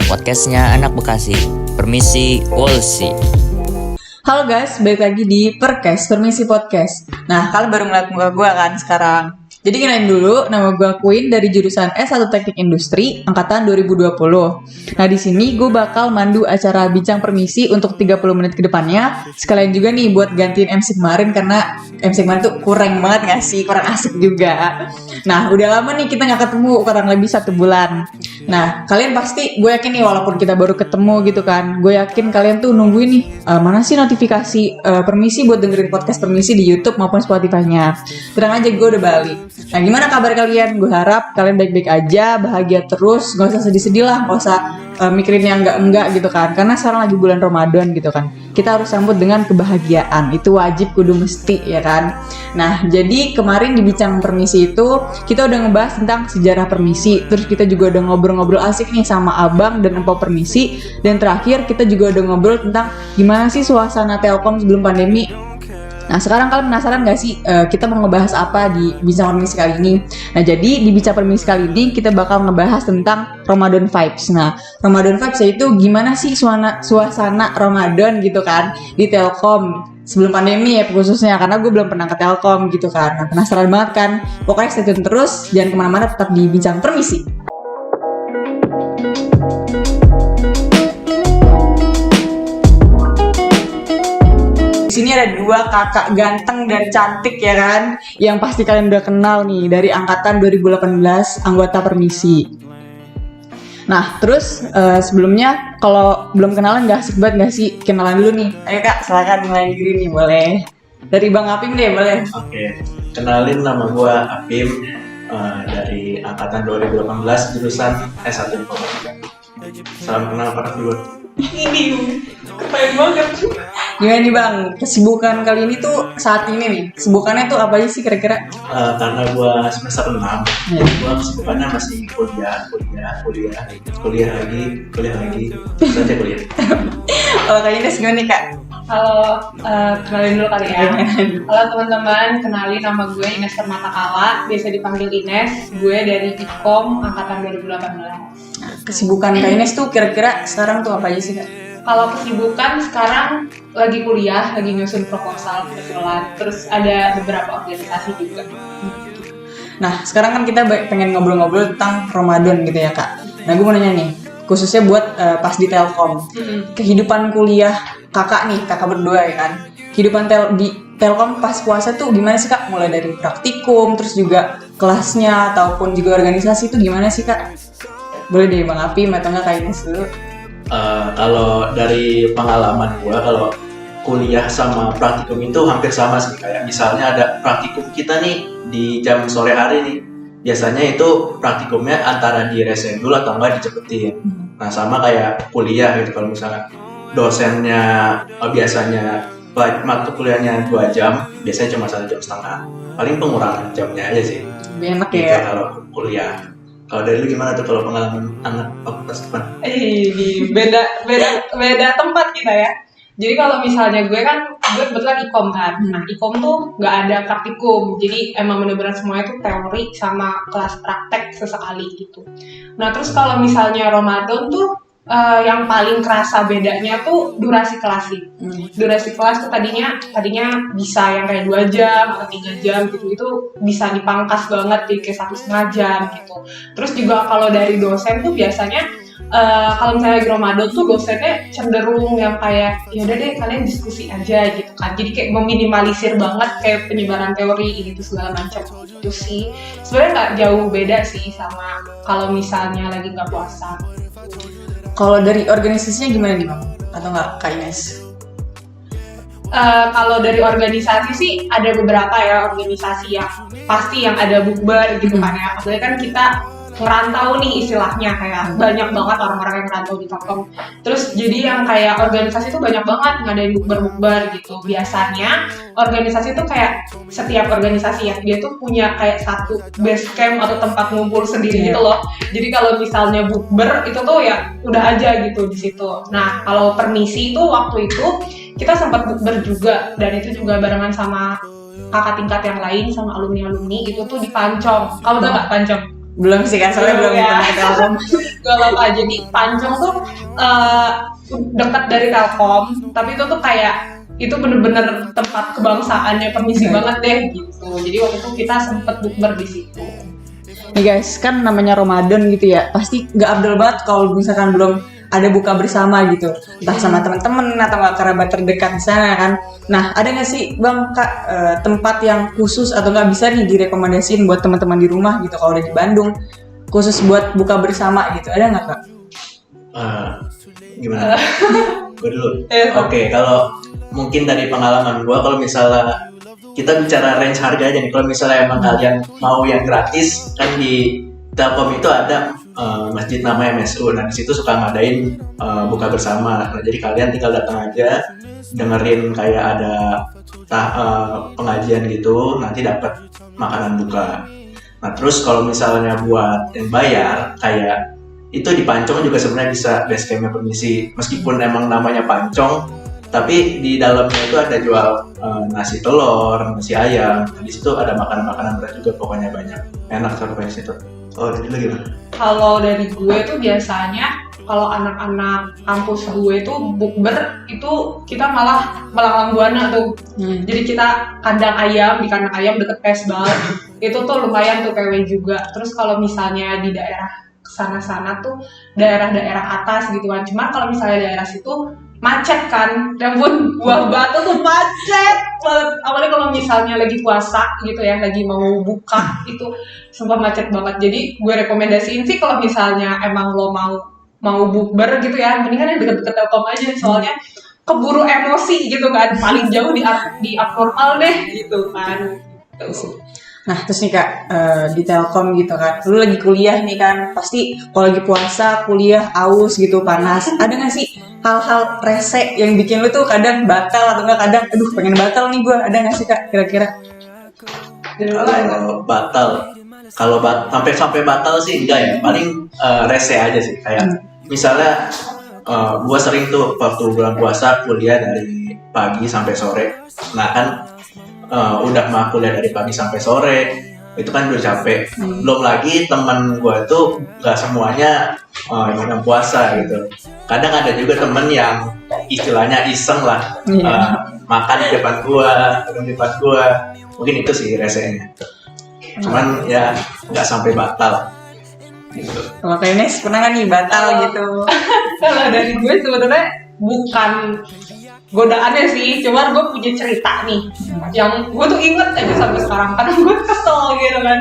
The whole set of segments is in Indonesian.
Podcastnya anak Bekasi. Permisi, Wolsi. Halo guys, balik lagi di Permisi Podcast. Nah, kalian baru ngeliat muka gue kan sekarang. Jadi kenalin dulu, nama gue Queen dari jurusan S1 Teknik Industri, angkatan 2020. Nah, di sini gue bakal mandu acara Bincang Permisi untuk 30 menit ke depannya. Sekalian juga nih buat gantiin MC kemarin, karena MC kemarin tuh kurang banget gak sih? Kurang asik juga. Nah, udah lama nih kita gak ketemu, kurang lebih 1 bulan. Nah, kalian pasti, gue yakin nih walaupun kita baru ketemu gitu kan, gue yakin kalian tuh nungguin nih, mana sih notifikasi Permisi buat dengerin podcast Permisi di YouTube maupun Spotify-nya. Tenang aja, gue udah balik. Nah, gimana kabar kalian? Gue harap kalian baik-baik aja, bahagia terus, gak usah sedih-sedih lah, gak usah mikirin yang enggak-enggak gitu kan. Karena sekarang lagi bulan Ramadan gitu kan. Kita harus sambut dengan kebahagiaan, itu wajib kudu mesti ya kan. Nah, jadi kemarin di Bincang Permisi itu kita udah ngebahas tentang sejarah permisi. Terus kita juga udah ngobrol-ngobrol asik nih sama abang dan empok permisi. Dan terakhir kita juga udah ngobrol tentang gimana sih suasana Telkom sebelum pandemi. Nah, sekarang kalian penasaran gak sih kita mau ngebahas apa di Bincang Permisi kali ini? Nah, jadi di Bincang Permisi kali ini kita bakal ngebahas tentang Ramadan vibes. Nah, Ramadan vibes itu gimana sih suasana Ramadan gitu kan di Telkom sebelum pandemi ya khususnya, karena gue belum pernah ke Telkom gitu kan. Nah, penasaran banget kan? Pokoknya stay tune terus, jangan kemana-mana, tetap di Bincang Permisi. Di sini ada 2 kakak ganteng dan cantik ya kan, yang pasti kalian udah kenal nih dari angkatan 2018 anggota Permisi. Nah, terus sebelumnya kalau belum kenalan gak asik banget gak sih? Kenalan dulu nih. Ayo Kak, silakan mulai diri nih, boleh. Dari Bang Apim deh, boleh. Oke, kenalin nama gue Apim dari angkatan 2018 jurusan S1 Informatika. Salam kenal para viewer. Ini keren banget. Gimana nih Bang, kesibukan kali ini tuh saat ini nih, kesibukannya tuh apa aja sih kira-kira? Karena gue semester 6, gue kesibukannya masih kuliah lagi, saja kuliah. Kalau kali ini gimana nih Kak? Halo, kenalin dulu kali ya. Halo teman-teman, kenalin nama gue Ines Permatakala, biasa dipanggil Ines. Gue dari Ikom angkatan 2018. Kesibukan Kak Ines tuh kira-kira sekarang tuh apa aja sih Kak? Kalau kesibukan sekarang lagi kuliah, lagi nyusun proposal kebetulan. Terus ada beberapa organisasi juga. Nah, sekarang kan kita pengen ngobrol-ngobrol tentang Ramadan gitu ya Kak. Nah, gue mau nanya nih, khususnya buat pas di Telkom. Kehidupan kuliah kakak berdua ya kan. Kehidupan di Telkom pas puasa tuh gimana sih Kak? Mulai dari praktikum, terus juga kelasnya, ataupun juga organisasi tuh gimana sih Kak? Boleh deh Bang Apim atau enggak Kak Ines dulu. Kalau dari pengalaman gue, kalau kuliah sama praktikum itu hampir sama sih. Kayak misalnya ada praktikum kita nih di jam sore hari nih, biasanya itu praktikumnya antara direschedule atau enggak dicepetin. Nah, sama kayak kuliah gitu, kalau misalnya dosennya biasanya waktu kuliahnya 2 jam, biasanya cuma 1,5 jam. Paling pengurangan jamnya aja sih. Lebih enak gitu, ya. kalau kuliah. Kalau dari lu gimana tuh kalau pengalaman anak fakultas depan? Beda tempat kita ya. Jadi kalau misalnya gue kebetulan Ikom kan. Nah, Ikom tuh nggak ada praktikum. Jadi emang bener-bener semuanya tuh teori sama kelas praktek sesekali gitu. Nah, terus kalau misalnya Ramadan tuh yang paling kerasa bedanya tuh durasi kelas sih. Durasi kelas tuh tadinya bisa yang kayak 2 jam atau 3 jam gitu, itu bisa dipangkas banget jadi kayak 1,5 jam gitu. Terus juga kalau dari dosen tuh biasanya kalau misalnya di Ramadan tuh dosennya cenderung yang kayak ya udah deh kalian diskusi aja gitu kan. Jadi kayak meminimalisir banget kayak penyebaran teori gitu segala macam gitu sih. Sebenarnya nggak jauh beda sih sama kalau misalnya lagi nggak puasa. Kalau dari organisasinya gimana nih Bang? Atau enggak Kak Ines? Kalau dari organisasi sih ada beberapa ya organisasi yang pasti yang ada bukber gitu kan ya. Maksudnya kan kita ngerantau nih istilahnya, kayak banyak banget orang-orang yang ngerantau di Telkom. Terus jadi yang kayak organisasi tuh banyak banget ngadain bukber-bukber gitu. Biasanya organisasi tuh kayak setiap organisasi ya, dia tuh punya kayak satu base camp atau tempat ngumpul sendiri gitu loh. Jadi kalau misalnya bukber itu tuh ya udah aja gitu di situ. Nah, kalau permisi itu waktu itu kita sempat bukber juga, dan itu juga barengan sama kakak tingkat yang lain sama alumni-alumni, itu tuh di Pancong. Kamu tau gak Pancong? Belum sih kan, soalnya belum Ya. pernah ke Telkom. Gak apa-apa. Jadi Pancong tuh dekat dari Telkom, tapi itu tuh kayak itu bener-bener tempat kebangsaannya Permisi banget deh gitu. Jadi waktu itu kita sempet bukber di situ. Nih guys, kan namanya Ramadan gitu ya, pasti nggak afdol banget kalau misalkan belum ada buka bersama gitu, entah sama teman-teman atau nggak kerabat terdekat di sana kan. Nah, ada nggak sih Bang Kak tempat yang khusus atau nggak bisa nih direkomendasiin buat teman-teman di rumah gitu kalau udah di Bandung, khusus buat buka bersama gitu, ada nggak Kak? Gimana? Gue dulu. Iya. Oke, kalau mungkin dari pengalaman gue, kalau misalnya kita bicara range harga aja nih, kalau misalnya emang kalian mau yang gratis, kan di Telkom itu ada masjid namanya MSU. Nah, di situ suka ngadain buka bersama. Nah, jadi kalian tinggal datang aja, dengerin kayak ada pengajian gitu, nanti dapat makanan buka. Nah, terus kalau misalnya buat yang bayar, kayak itu di Pancong juga sebenarnya bisa base campnya Permisi. Meskipun emang namanya Pancong, tapi di dalamnya itu ada jual nasi telur, nasi ayam. Di situ ada makanan-makanan berat juga, pokoknya banyak. Enak sampai situ. Oh, dari lu gimana? Kalau dari gue tuh biasanya kalau anak-anak kampus gue tuh bukber itu kita malah melanglang buana tuh. Jadi kita kandang ayam, di kandang ayam deket Pesbal. Itu tuh lumayan tuh PW juga. Terus kalau misalnya di daerah sana-sana tuh daerah-daerah atas gitu kan. Cuma kalau misalnya daerah situ macet kan, dan pun buah batu tuh macet banget. Apalagi kalau misalnya lagi puasa gitu ya, lagi mau buka itu sumpah macet banget. Jadi gue rekomendasiin sih kalau misalnya emang lo mau bukber gitu ya, mendingan yang deket-deket Telkom aja, soalnya keburu emosi gitu kan, paling jauh di abnormal deh gitu kan. Nah, terus nih Kak, di Telkom gitu kan, lu lagi kuliah nih kan, pasti kalau lagi puasa, kuliah, aus gitu, panas. Ada nggak sih hal-hal rese yang bikin lu tuh kadang batal atau nggak kadang, aduh pengen batal nih gue, ada nggak sih Kak kira-kira? Kalau sampai batal sih enggak ya, paling rese aja sih. Kayak misalnya gue sering tuh waktu bulan puasa kuliah dari pagi sampai sore. Nah kan udah mah kuliah dari pagi sampai sore, itu kan udah capek. Belum lagi teman gue tuh gak semuanya yang puasa gitu. Kadang ada juga temen yang istilahnya iseng lah, makan di depan gue, minum di depan gue. Mungkin itu sih resenya. Cuman ya nggak sampai batal. Gitu. Kalau kayak Nes pernah nggak nih batal gitu? Kalau dari gue sebenarnya bukan godaannya sih, cuma gue punya cerita nih yang gue tuh inget aja sampai sekarang karena gue kesel gitu kan.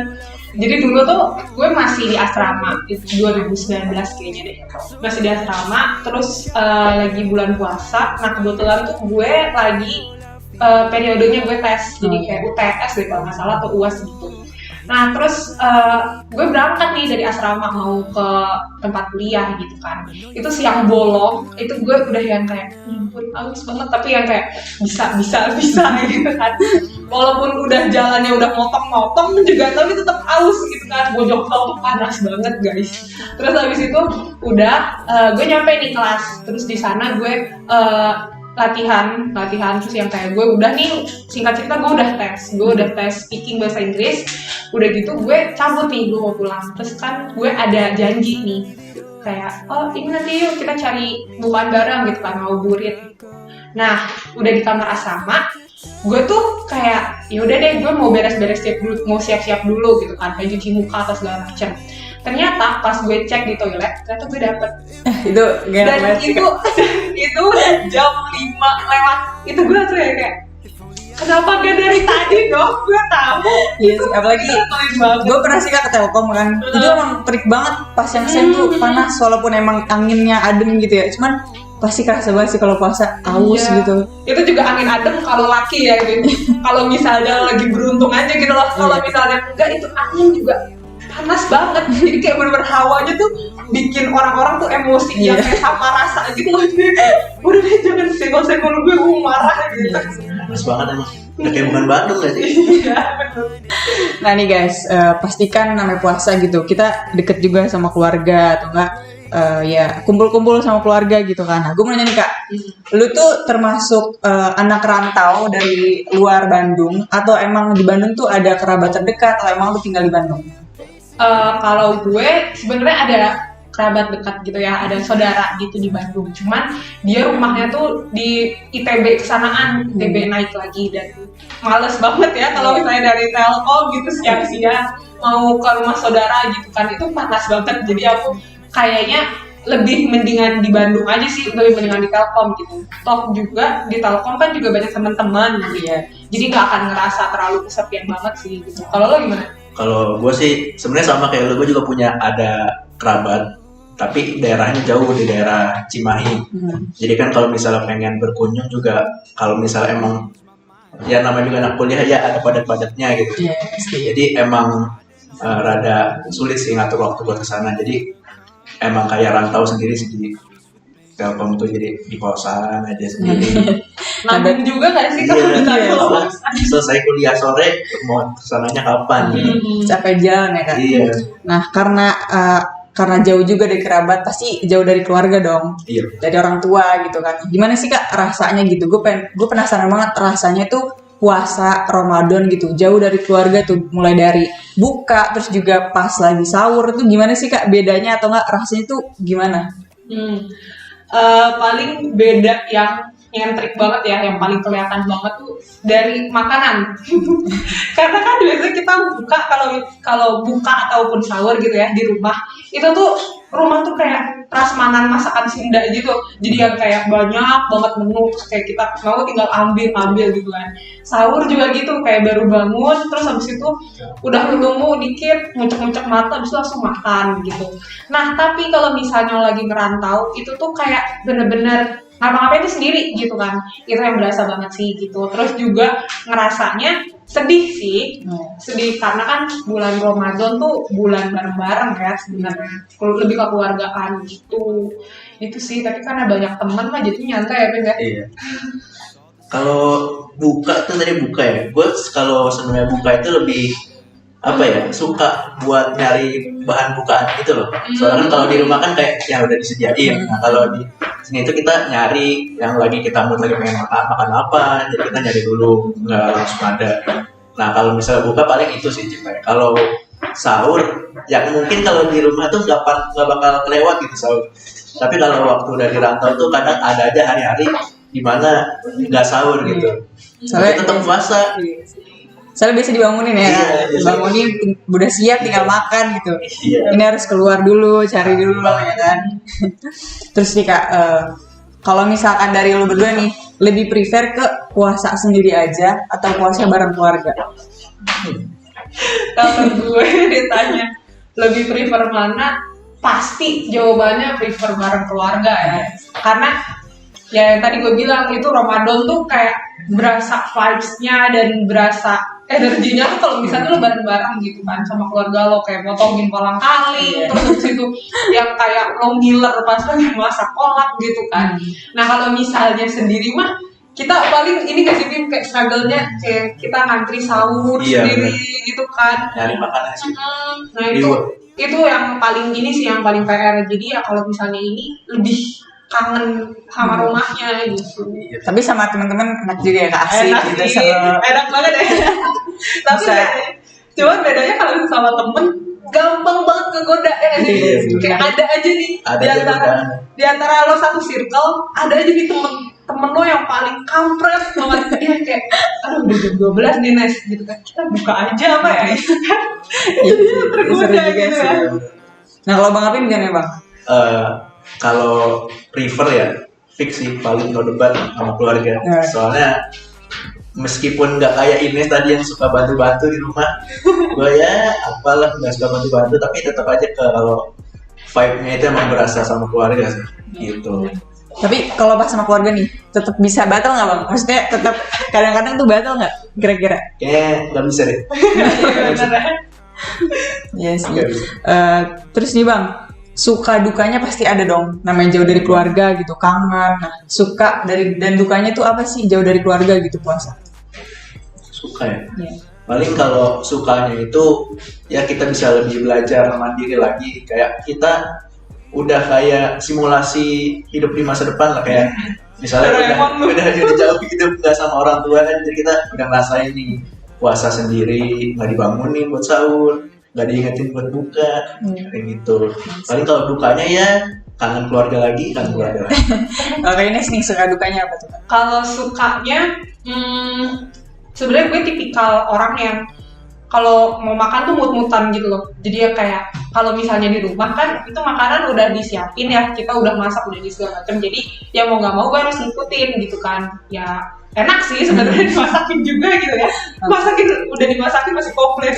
Jadi dulu tuh gue masih di asrama, itu 2019 kayaknya deh, masih di asrama. Terus lagi bulan puasa, nah kebetulan tuh gue lagi periodenya gue tes, jadi kayak UTS deh kalau nggak salah, atau UAS gitu. Nah terus gue berangkat nih dari asrama mau ke tempat kuliah gitu kan. Itu siang bolong, itu gue udah yang kayak ampun aus banget, tapi yang kayak bisa gitu kan. Walaupun udah jalannya udah motong-motong juga, tapi tetap aus gitu kan. Bojong tol tuh panas banget guys. Terus habis itu udah gue nyampe nih kelas. Terus di sana gue latihan terus yang kayak gue udah nih, singkat cerita gue udah tes speaking bahasa Inggris. Udah gitu gue cabut nih, gue mau pulang. Terus kan gue ada janji nih kayak ini nanti yuk kita cari bukaan bareng gitu kan, mau burit. Nah udah di kamar asrama, gue tuh kayak yaudah deh gue mau beres-beres mau siap-siap dulu gitu kan, kayak cuci muka atau segala macam. Ternyata pas gue cek di toilet, ternyata gue dapet. Itu gak Dan itu udah jam 5 lewat. Itu gue tuh ya kayak, kenapa gak dari tadi dong? Gue tahu. Iya sih, apalagi gue pernah sih Kak ke Telkom kan, itu emang terik banget pas yang sen tuh panas, walaupun emang anginnya adem gitu ya, cuman pasti kerasa banget sih kalau puasa aus gitu. Itu juga angin adem kalau laki ya gitu. Kalau misalnya lagi beruntung aja gitu loh. Kalau misalnya enggak, itu angin juga panas banget. Jadi kayak bener-bener hawanya tuh bikin orang-orang tuh emosi yang kayak sama rasa gitu loh. Jadi udah deh jangan senggol-senggol gue marah gitu. Panas banget emang. Udah kayak bukan Bandung gak sih? Iya betul. Nah nih guys, pastikan namanya puasa gitu, kita deket juga sama keluarga atau enggak ya kumpul-kumpul sama keluarga gitu kan. Nah gue mau nanya nih Kak, lu tuh termasuk anak rantau dari luar Bandung atau emang di Bandung tuh ada kerabat terdekat atau emang lu tinggal di Bandung? Kalau gue sebenarnya ada kerabat dekat gitu ya, ada saudara gitu di Bandung. Cuman dia rumahnya tuh di ITB kesanaan, ITB naik lagi dan males banget ya kalau misalnya dari Telkom gitu siang-siang mau ke rumah saudara gitu kan, itu panas banget. Jadi aku kayaknya lebih mendingan di Bandung aja sih, lebih mendingan di Telkom gitu. Toh juga di Telkom kan juga banyak teman-teman gitu ya. Jadi nggak akan ngerasa terlalu kesepian banget sih gitu. Kalau lo gimana? Kalau gue sih sebenarnya sama kayak lu, gue juga punya ada kerabat, tapi daerahnya jauh di daerah Cimahi. Jadi kan kalau misalnya pengen berkunjung juga, kalau misalnya emang ya namanya juga anak kuliah ya ada padat-padatnya gitu. Jadi emang rada sulit sih ngatur waktu buat kesana. Jadi emang kayak rantau sendiri sih di Telkom tuh, jadi di kosan aja sendiri. Nanggung juga gak sih kalau Iya, di Telkom? selesai kuliah sore mau kesananya kapan gitu. Capek jalan ya Kak. Iya. Nah, karena jauh juga dari kerabat, pasti jauh dari keluarga dong. Iya. Dari orang tua gitu kan. Gimana sih Kak rasanya gitu? Gue penasaran banget rasanya tuh puasa Ramadan gitu, jauh dari keluarga tuh, mulai dari buka terus juga pas lagi sahur tuh gimana sih Kak bedanya, atau enggak rasanya tuh gimana? Paling beda yang nyentrik banget ya, yang paling kelihatan banget tuh dari makanan. Karena kan biasanya kita buka, kalau buka ataupun sahur gitu ya di rumah, itu tuh rumah tuh kayak prasmanan masakan Sunda gitu. Jadi yang kayak banyak banget menu, terus kayak kita mau tinggal ambil gitu kan. Sahur juga gitu, kayak baru bangun, terus habis itu udah nunggu dikit, ngucek-ngucek mata, habis itu langsung makan gitu. Nah, tapi kalau misalnya lagi ngerantau, itu tuh kayak bener-bener ngapa-ngapain itu sendiri gitu kan, itu yang berasa banget sih gitu. Terus juga ngerasanya sedih sih, sedih karena kan bulan Ramadan tuh bulan bareng-bareng ya sebenarnya, lebih kekeluargaan gitu. Itu sih, tapi karena banyak teman mah jadi nyantai ya Ben ya. Iya. Kalau buka tuh tadi buka ya, gue kalau sebenarnya buka itu lebih apa ya, suka buat nyari bahan bukaan gitu loh. Soalnya kan kalau di rumah kan kayak yang udah disediain. Nah kalau di sini itu kita nyari yang lagi kita mood lagi pengen makan apa, jadi kita nyari dulu, nggak langsung ada. Nah kalau misalnya buka paling itu sih Cipay. Kalau sahur, ya mungkin kalau di rumah tuh nggak bakal kelewat gitu sahur. Tapi kalau waktu udah di rantau tuh kadang ada aja hari-hari di mana nggak sahur gitu. Tapi tetap puasa. Soalnya biasa dibangunin ya, bangunin udah siap tinggal makan gitu. Ini harus keluar dulu, cari dulu ya kan. Terus nih Kak, kalau misalkan dari lu berdua nih, lebih prefer ke puasa sendiri aja atau puasa bareng keluarga? Kalau gue ditanya lebih prefer mana, pasti jawabannya prefer bareng keluarga ya. Karena ya yang tadi gue bilang itu Ramadan tuh kayak berasa vibes-nya dan berasa energinya tuh kalau misalnya lo bareng-bareng gitu kan sama keluarga lo, kayak motongin kolang kaling, terus habis itu yang kayak lo ngiler pas lagi masak kolak gitu kan. Nah kalau misalnya sendiri mah kita paling ini gak sih Bim, kayak struggle-nya kayak kita ngantri sahur sendiri gitu kan. Nyari makanan sih. Nah itu yang paling ini sih, yang paling PR. Jadi ya kalau misalnya ini lebih kangen sama rumahnya gitu. Tapi sama teman-teman enak juga ya Kak, asik Enak gitu. sih, enak banget ya. Tapi cuman bedanya kalau sama temen gampang banget kegoda ya kan sih. Kayak ada aja nih di antara lo satu circle, ada aja nih temen lo yang paling kampret banget. Dia kayak aduh udah jam 12 nih Nes gitu kan, kita buka aja apa ya. Tergoda gitu ya. Nah kalau Bang Apin gimana Bang? Kalau prefer ya fix sih, paling no debat sama keluarga. Soalnya meskipun nggak kayak Ines tadi yang suka bantu-bantu di rumah, gue ya apalah nggak suka bantu-bantu, tapi tetap aja kalau vibe-nya itu emang berasa sama keluarga sih gitu. Tapi kalau pas sama keluarga nih, tetap bisa battle nggak Bang? Maksudnya tetap kadang-kadang tuh battle nggak kira-kira? Kayaknya nggak bisa deh. Yes. Terus nih Bang, suka dukanya pasti ada dong, namanya jauh dari keluarga gitu, kangen. Nah, suka dan dukanya tuh apa sih jauh dari keluarga gitu puasa? Suka ya? Paling kalau sukanya itu ya kita bisa lebih belajar mandiri lagi, kayak kita udah kayak simulasi hidup di masa depan lah, kayak misalnya udah jauh hidup nggak sama orang tua kan, jadi kita udah ngerasain nih puasa sendiri, nggak dibangunin buat sahur, nggak diingetin buat buka kayak gitu. Paling kalau dukanya ya kangen keluarga lagi. Kalau ini nih suka dukanya apa tuh? Kalau sukanya, sebenarnya gue tipikal orang yang kalau mau makan tuh mut-mutan gitu loh. Jadi ya kayak kalau misalnya di rumah kan itu makanan udah disiapin ya, kita udah masak, udah di segala macam. Jadi ya mau nggak mau gue harus ngikutin gitu kan. Ya enak sih sebenarnya dimasakin juga gitu ya. Udah dimasakin masih komplit.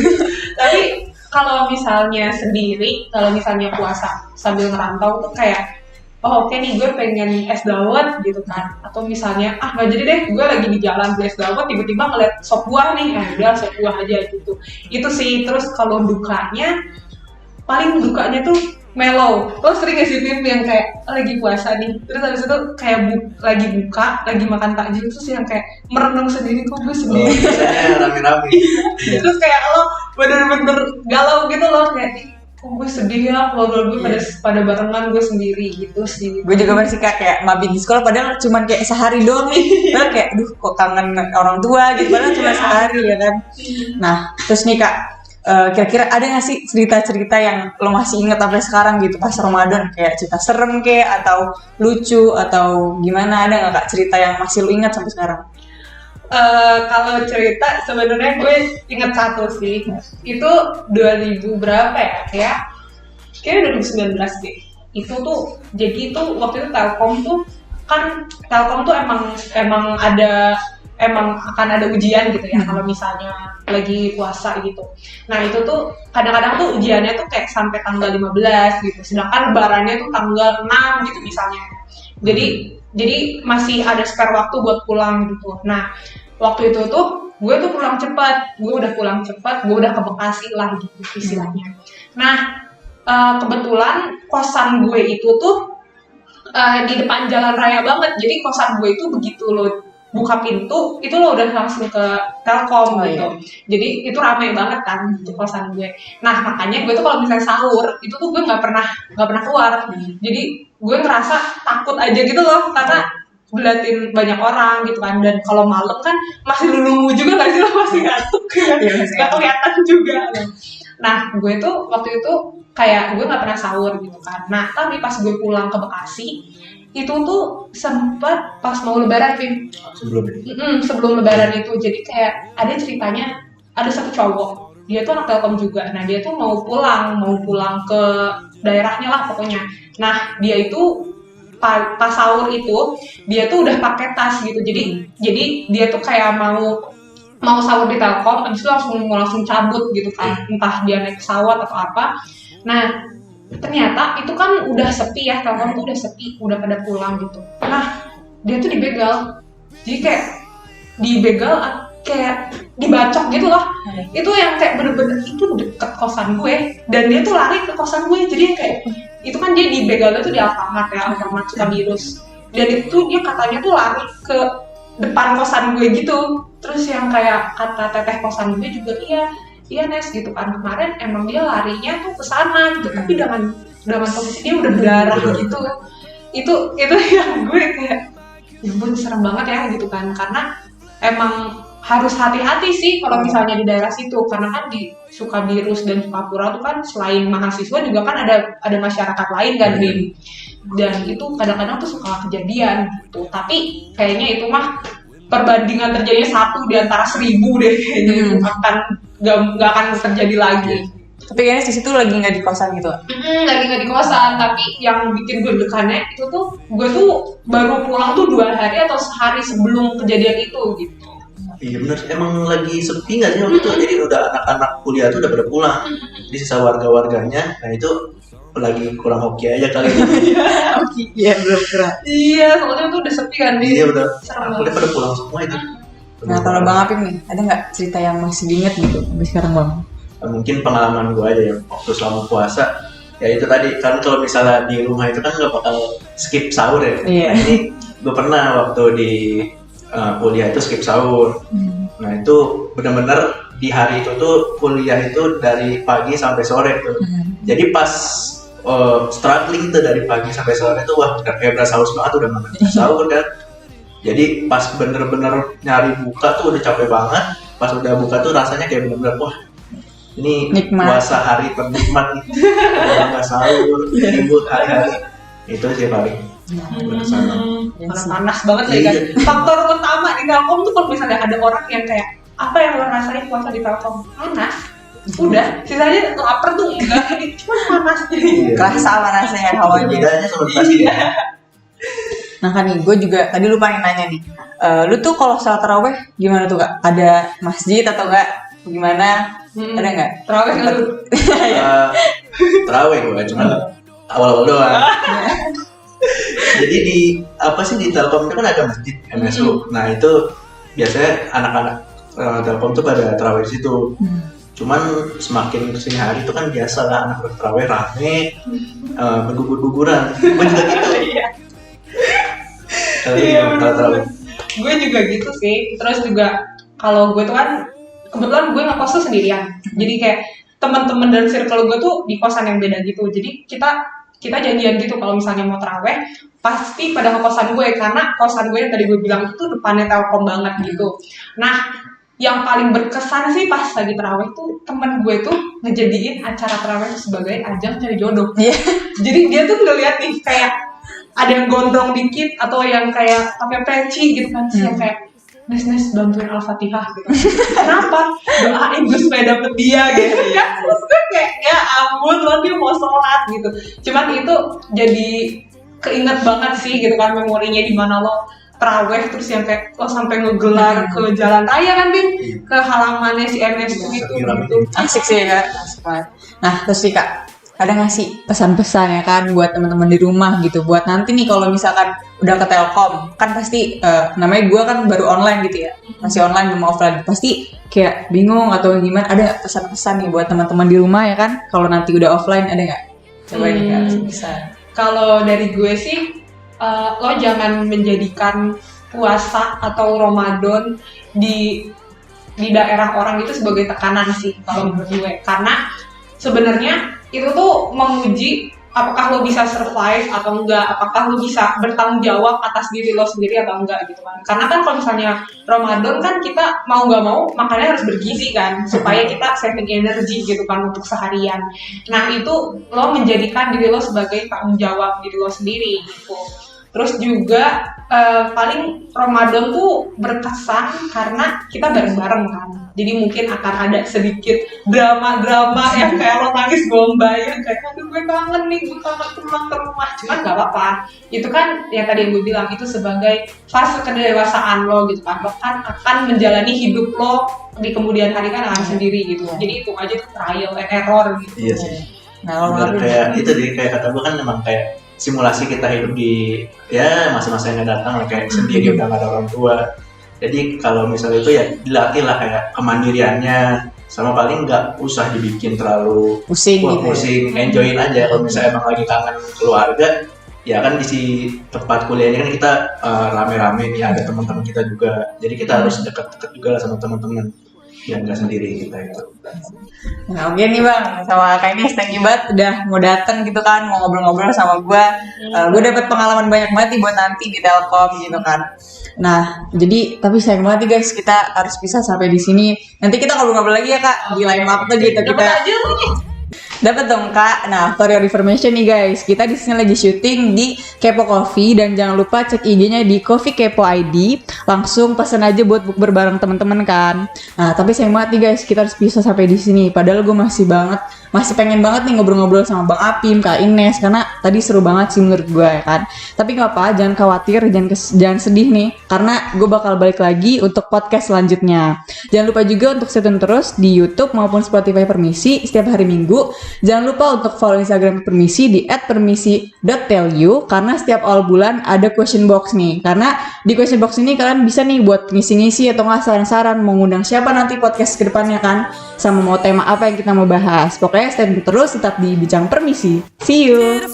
Tapi kalau misalnya sendiri, kalau misalnya puasa sambil ngerantau tuh kayak oke nih gue pengen es dawet gitu kan, atau misalnya nggak jadi deh gue lagi di jalan beli es dawet tiba-tiba ngeliat sop buah nih, udah sop buah aja gitu. Itu sih. Terus kalau dukanya, paling dukanya tuh mellow. Lo sering gak sih Pim yang kayak lagi puasa nih, terus habis itu kayak lagi buka, lagi makan takjil, terus yang kayak merenung sendiri, kok gue sendiri. Biasanya rame-rame. Terus kayak lo bener-bener galau gitu loh, kayak kok gue sedih ya, keluarga gue pada barengan, gue sendiri gitu sih. Gue juga masih kayak mabit di sekolah, padahal cuma kayak sehari doang nih. Padahal kayak, kok kangen orang tua gitu, padahal cuma sehari ya kan. Nah, terus nih Kak, kira-kira ada nggak sih cerita-cerita yang lo masih inget sampai sekarang gitu pas Ramadan, kayak cerita serem kayak atau lucu atau gimana, ada nggak Kak cerita yang masih lo inget sampai sekarang? Kalau cerita sebenarnya gue inget satu sih, itu 2000 berapa ya, kayak 2019 deh. Itu tuh jadi itu waktu itu Telkom tuh emang akan ada ujian gitu ya kalau misalnya lagi puasa gitu. Nah itu tuh kadang-kadang tuh ujiannya tuh kayak sampai tanggal 15 gitu, sedangkan lebarannya tuh tanggal 6 gitu misalnya. Jadi masih ada spare waktu buat pulang gitu. Nah waktu itu tuh gue tuh pulang cepat, gue udah ke Bekasi lah gitu istilahnya. Nah kebetulan kosan gue itu tuh di depan jalan raya banget. Jadi kosan gue itu begitu lo buka pintu itu lo udah langsung ke Telkom gitu. Jadi itu ramai banget kan itu kosan gue. Nah makanya gue tuh kalau misalnya sahur itu tuh gue nggak pernah keluar. Jadi gue ngerasa takut aja gitu loh, karena diliatin banyak orang gitu kan. Dan kalau malam kan masih lulu juga nggak sih, lo masih ngantuk kan, nggak kelihatan juga. Nah gue tuh waktu itu kayak gue nggak pernah sahur gitu kan. Nah tapi pas gue pulang ke Bekasi itu tuh sempat pas mau lebaran, Pim. Sebelum lebaran itu, jadi kayak ada ceritanya, ada satu cowok, dia tuh anak Telkom juga. Nah dia tuh mau pulang ke daerahnya lah pokoknya. Nah dia itu pas sahur itu dia tuh udah pakai tas gitu. Jadi dia tuh kayak mau sahur di Telkom, abis itu langsung cabut gitu kan, entah dia naik pesawat atau apa. Nah ternyata itu kan udah sepi ya, Telkom tuh udah sepi, udah pada pulang gitu. Nah dia tuh dibegal, jadi kayak dibegal kayak dibacok gitu loh. Itu yang kayak bener-bener itu deket kosan gue, dan dia tuh lari ke kosan gue. Jadi kayak itu kan dia dibegalnya tuh di Alfamart Sukamirus, dan itu dia katanya tuh lari ke depan kosan gue gitu. Terus yang kayak kata teteh kosan gue juga, iya Nes gitu kan, kemarin emang dia larinya tuh ke sana gitu, tapi dengan posisi dia udah berdarah gitu. Itu yang gue kayak ya ampun serem banget ya gitu kan, karena emang harus hati-hati sih kalau misalnya di daerah situ, karena kan di Sukamirus dan Sukapura tuh kan selain mahasiswa juga kan ada masyarakat lain kan, dan itu kadang-kadang tuh suka kejadian gitu. Tapi kayaknya itu mah perbandingan terjadinya 1 di antara 1000 deh kayaknya. Itu nggak akan terjadi lagi. Tapi kayaknya di situ lagi nggak di kosan gitu. Lagi nggak di kosan, tapi yang bikin gue deg-degannya itu tuh gue tuh baru pulang tuh 2 hari atau sehari sebelum kejadian itu gitu. Iya benar, emang lagi sepi nggak sih waktu itu? Jadi udah anak-anak kuliah tuh udah pada pulang, di sisa warga-warganya. Nah itu lagi kurang hoki aja kali ini. Iya belum keren. Iya, soalnya tuh udah sepi kan. Iya udah, kuliah pada pulang semua itu. Nah kalau Bang Apim nih, ada nggak cerita yang masih diingat gitu sampai sekarang Bang? Mungkin pengalaman gue aja ya waktu selama puasa. Ya itu tadi kan, kalau misalnya di rumah itu kan nggak bakal skip sahur ya. Iya. Nah ini gue pernah waktu di kuliah itu skip sahur. Nah itu benar-benar di hari itu tuh kuliah itu dari pagi sampai sore tuh. Jadi pas struggling tuh dari pagi sampai sore tuh, wah kayak berasa haus banget, udah nggak sahur kan. Jadi pas bener-bener nyari buka tuh udah capek banget. Pas udah buka tuh rasanya kayak bener-bener wah Ini Nikmat. puasa hari ternikmat nih. Kalau nggak sahur, ribut hari-hari. Itu sih paling berkesan. Karena panas banget ya kan. Faktor utama di Telkom tuh kalau misalnya ada orang yang kayak apa yang lo rasain puasa di Telkom? Panas. Udah, sisanya lapar tuh enggak, cuma panas. Kerasa panasnya hawanya. Bedanya sama Bekasi ya. Nah kan nih, gue juga tadi lupa nanya nih. Lu tuh kalau sholat taraweh gimana tuh Kak? Ada masjid atau enggak? Gimana? Ada nggak? Terawih nggak lu? Terawih gue cuma awal-awal doang. Jadi di apa sih di Telkom itu kan ada masjid MSU. Nah itu biasanya anak-anak Telkom tuh pada terawih di situ. Cuman semakin kesini hari itu kan biasa lah anak berterawih rame, bergugur-guguran. Gue juga gitu. Iya, Kalau terawih. Gue juga gitu sih. Terus juga kalau gue tuh kan kebetulan gue ngekos tuh sendirian. Jadi kayak teman-teman dan circle gue tuh di kosan yang beda gitu. Jadi kita janjian gitu kalau misalnya mau terawih pasti pada ke kosan gue karena kosan gue yang tadi gue bilang itu depannya Telkom banget gitu. Nah, yang paling berkesan sih pas lagi terawih tuh temen gue tuh ngejadiin acara terawih sebagai ajang cari jodoh. Jadi dia tuh ngeliat nih kayak ada yang gondrong dikit atau yang kayak pakai peci gitu kan, yang kayak Nes bantuin Al-Fatihah gitu. Kenapa? Doain gue supaya dapet dia gitu kan. Terus gue kayak ya ampun lo dia mau sholat gitu. Cuman itu jadi keinget banget sih gitu kan memorinya di mana lo terawih terus yang kayak lo sampai ngegelar ke jalan raya kan Bim, ke halamannya si MS itu gitu. Asik sih ya Kak. Asik banget. Nah terus nih Kak, ada nggak sih pesan-pesan ya kan buat teman-teman di rumah gitu, buat nanti nih kalau misalkan udah ke Telkom kan pasti namanya gue kan baru online gitu ya, masih online belum offline, pasti kayak bingung atau gimana. Ada pesan-pesan nih buat teman-teman di rumah ya kan kalau nanti udah offline, ada nggak? Coba nih Kak, bisa. Kalau dari gue sih lo jangan menjadikan puasa atau Ramadan di daerah orang itu sebagai tekanan sih kalau menurut gue, karena sebenarnya itu tuh menguji apakah lo bisa survive atau enggak, apakah lo bisa bertanggung jawab atas diri lo sendiri atau enggak gitu kan. Karena kan kalau misalnya Ramadan kan kita mau nggak mau makannya harus bergizi kan supaya kita saving energy gitu kan untuk seharian. Nah itu lo menjadikan diri lo sebagai tanggung jawab diri lo sendiri gitu. Terus juga paling Ramadan tuh berkesan karena kita bareng-bareng kan. Jadi mungkin akan ada sedikit drama-drama yang kayak lo nangis gombayang kayak aduh gue kangen nih, gue kangen pulang ke rumah. Cuman gak apa-apa. Itu kan yang tadi yang gue bilang itu sebagai fase kedewasaan lo gitu kan. Bahkan akan menjalani hidup lo di kemudian hari kan akan sendiri gitu. Jadi itu aja tuh trial and error gitu. Iya sih. Nah Bener, kayak itu deh, kayak kata gue kan memang kayak simulasi kita hidup di ya masa-masa yang datang lah, kayak sendiri udah gak ada orang tua. Jadi kalau misalnya itu ya dilatih lah kayak kemandiriannya, sama paling nggak usah dibikin terlalu pusing gitu. Pusing, enjoyin aja. Kalau misalnya emang lagi kangen keluarga, ya kan di tempat kuliahnya kan kita rame-rame nih, ada teman-teman kita juga. Jadi kita harus deket-deket juga lah sama teman-teman, yang nggak sendiri kita itu. Nah oke nih Bang, sama Kak Ines, thank you banget udah mau dateng gitu kan, mau ngobrol-ngobrol sama gue. Gue dapet pengalaman banyak banget nih buat nanti di Telkom gitu kan. Nah jadi tapi sayang banget nih guys, kita harus bisa sampai di sini. Nanti kita ngobrol-ngobrol lagi ya Kak di lain waktu gitu. Kita aja lo nih. dapat dong Kak. Nah for your information nih guys, kita di sini lagi syuting di Kepo Coffee dan jangan lupa cek IG-nya di Coffee Kepo ID. Langsung pesan aja buat bukber bareng teman-teman kan. Nah tapi sayang banget nih guys, kita harus bisa sampai di sini. Padahal gue masih pengen banget nih ngobrol-ngobrol sama Bang Apim, Kak Ines, karena tadi seru banget sih menurut gue ya kan. Tapi nggak apa, jangan khawatir, jangan sedih nih, karena gue bakal balik lagi untuk podcast selanjutnya. Jangan lupa juga untuk stay tune terus di YouTube maupun Spotify Permisi setiap hari Minggu. Jangan lupa untuk follow Instagram Permisi di @permisi.telu, karena setiap awal bulan ada question box nih. Karena di question box ini kalian bisa nih buat ngisi-ngisi atau nggak saran-saran mau ngundang siapa nanti podcast ke depannya kan, sama mau tema apa yang kita mau bahas. Pokoknya stay tune terus, tetap di Bincang Permisi. See you!